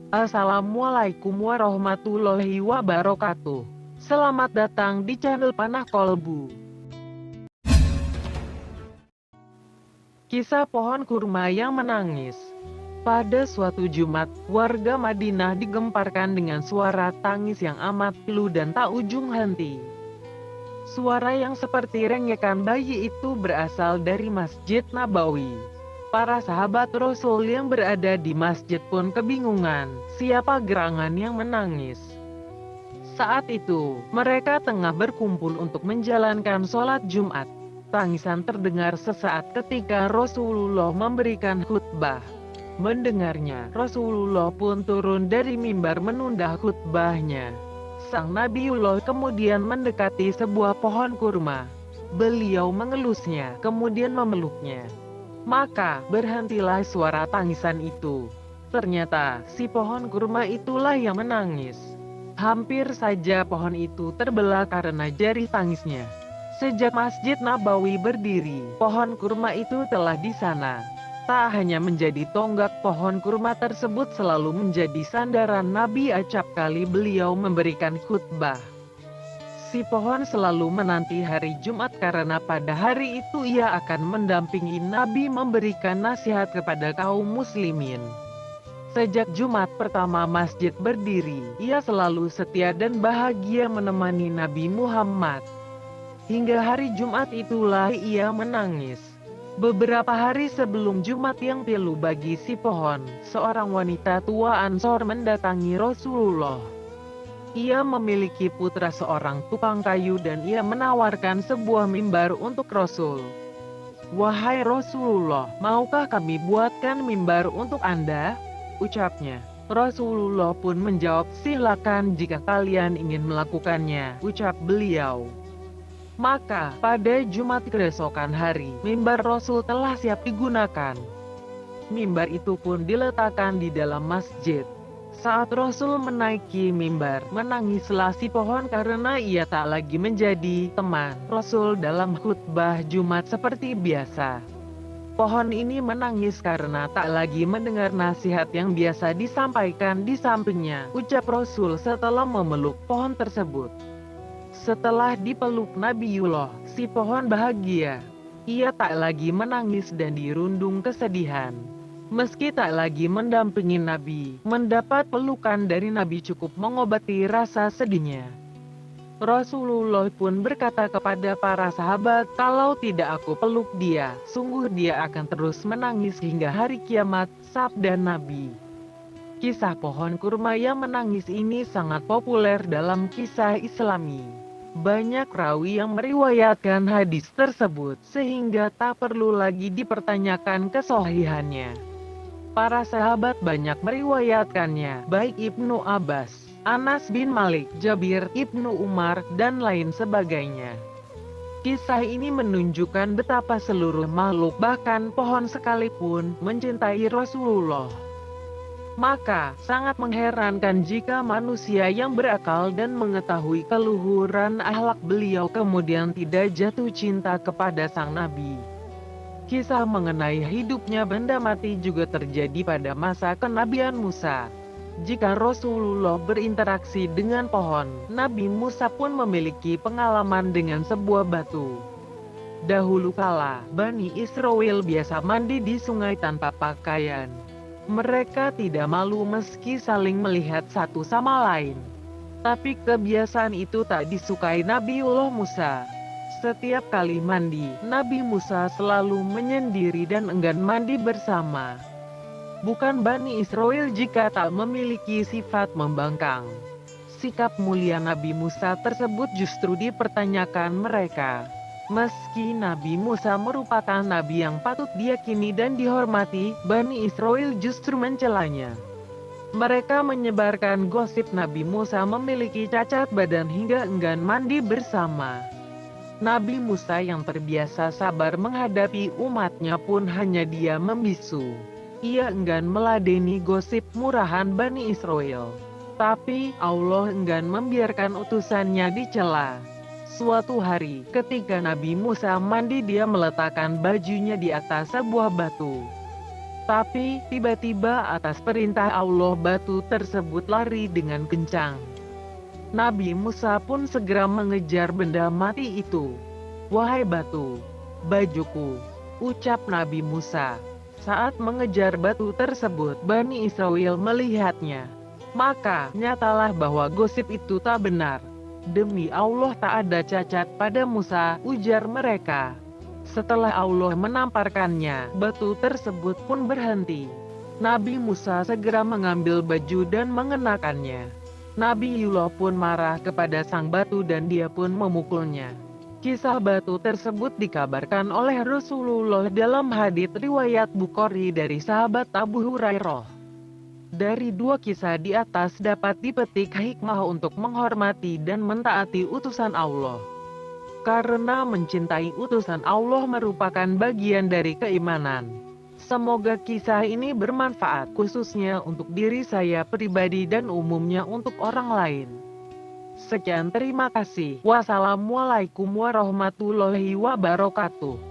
Assalamualaikum warahmatullahi wabarakatuh. Selamat datang di channel Panah Kolbu. Kisah pohon kurma yang menangis. Pada suatu Jumat, warga Madinah digemparkan dengan suara tangis yang amat pilu dan tak ujung henti. Suara yang seperti rengekan bayi itu berasal dari Masjid Nabawi. Para sahabat Rasul yang berada di masjid pun kebingungan, siapa gerangan yang menangis. Saat itu, mereka tengah berkumpul untuk menjalankan sholat Jumat. Tangisan terdengar sesaat ketika Rasulullah memberikan khutbah. Mendengarnya, Rasulullah pun turun dari mimbar menunda khutbahnya. Sang Nabiullah kemudian mendekati sebuah pohon kurma. Beliau mengelusnya, kemudian memeluknya. Maka, berhentilah suara tangisan itu. Ternyata, si pohon kurma itulah yang menangis. Hampir saja pohon itu terbelah karena jari tangisnya. Sejak Masjid Nabawi berdiri, pohon kurma itu telah di sana. Tak hanya menjadi tonggak, pohon kurma tersebut selalu menjadi sandaran Nabi acap kali beliau memberikan khutbah. Si pohon selalu menanti hari Jumat karena pada hari itu ia akan mendampingi Nabi memberikan nasihat kepada kaum muslimin. Sejak Jumat pertama masjid berdiri, ia selalu setia dan bahagia menemani Nabi Muhammad. Hingga hari Jumat itulah ia menangis. Beberapa hari sebelum Jumat yang pilu bagi si pohon, seorang wanita tua Ansor mendatangi Rasulullah. Ia memiliki putra seorang tukang kayu dan ia menawarkan sebuah mimbar untuk Rasul. "Wahai Rasulullah, maukah kami buatkan mimbar untuk Anda?" ucapnya. Rasulullah pun menjawab, "Silakan jika kalian ingin melakukannya," ucap beliau. Maka, pada Jumat keesokan hari, mimbar Rasul telah siap digunakan. Mimbar itu pun diletakkan di dalam masjid. Saat Rasul menaiki mimbar, menangislah si pohon karena ia tak lagi menjadi teman Rasul dalam khutbah Jumat seperti biasa. Pohon ini menangis karena tak lagi mendengar nasihat yang biasa disampaikan di sampingnya, ucap Rasul setelah memeluk pohon tersebut. Setelah dipeluk Nabiullah, si pohon bahagia. Ia tak lagi menangis dan dirundung kesedihan. Meski tak lagi mendampingi Nabi, mendapat pelukan dari Nabi cukup mengobati rasa sedihnya. Rasulullah pun berkata kepada para sahabat, "Kalau tidak aku peluk dia, sungguh dia akan terus menangis hingga hari kiamat," sabda Nabi. Kisah pohon kurma yang menangis ini sangat populer dalam kisah Islami. Banyak rawi yang meriwayatkan hadis tersebut, sehingga tak perlu lagi dipertanyakan kesohihannya. Para sahabat banyak meriwayatkannya, baik Ibnu Abbas, Anas bin Malik, Jabir, Ibnu Umar, dan lain sebagainya. Kisah ini menunjukkan betapa seluruh makhluk, bahkan pohon sekalipun, mencintai Rasulullah. Maka, sangat mengherankan jika manusia yang berakal dan mengetahui keluhuran akhlak beliau kemudian tidak jatuh cinta kepada sang Nabi. Kisah mengenai hidupnya benda mati juga terjadi pada masa kenabian Musa. Jika Rasulullah berinteraksi dengan pohon, Nabi Musa pun memiliki pengalaman dengan sebuah batu. Dahulu kala, Bani Israel biasa mandi di sungai tanpa pakaian. Mereka tidak malu meski saling melihat satu sama lain. Tapi kebiasaan itu tak disukai Nabiullah Musa. Setiap kali mandi, Nabi Musa selalu menyendiri dan enggan mandi bersama. Bukan Bani Israel jika tak memiliki sifat membangkang. Sikap mulia Nabi Musa tersebut justru dipertanyakan mereka. Meski Nabi Musa merupakan nabi yang patut diyakini dan dihormati, Bani Israel justru mencelanya. Mereka menyebarkan gosip Nabi Musa memiliki cacat badan hingga enggan mandi bersama. Nabi Musa yang terbiasa sabar menghadapi umatnya pun hanya diam membisu. Ia enggan meladeni gosip murahan Bani Israel. Tapi, Allah enggan membiarkan utusannya dicela. Suatu hari, ketika Nabi Musa mandi, dia meletakkan bajunya di atas sebuah batu. Tapi tiba-tiba atas perintah Allah batu tersebut lari dengan kencang. Nabi Musa pun segera mengejar benda mati itu. "Wahai batu, bajuku," ucap Nabi Musa. Saat mengejar batu tersebut, Bani Israel melihatnya. Maka nyatalah bahwa gosip itu tak benar. "Demi Allah tak ada cacat pada Musa," ujar mereka. Setelah Allah menamparkannya, batu tersebut pun berhenti. Nabi Musa segera mengambil baju dan mengenakannya. Nabi Yullah pun marah kepada sang batu dan dia pun memukulnya. Kisah batu tersebut dikabarkan oleh Rasulullah dalam hadits riwayat Bukhari dari sahabat Abu Hurairah. Dari dua kisah di atas dapat dipetik hikmah untuk menghormati dan mentaati utusan Allah. Karena mencintai utusan Allah merupakan bagian dari keimanan. Semoga kisah ini bermanfaat khususnya untuk diri saya pribadi dan umumnya untuk orang lain. Sekian, terima kasih. Wassalamualaikum warahmatullahi wabarakatuh.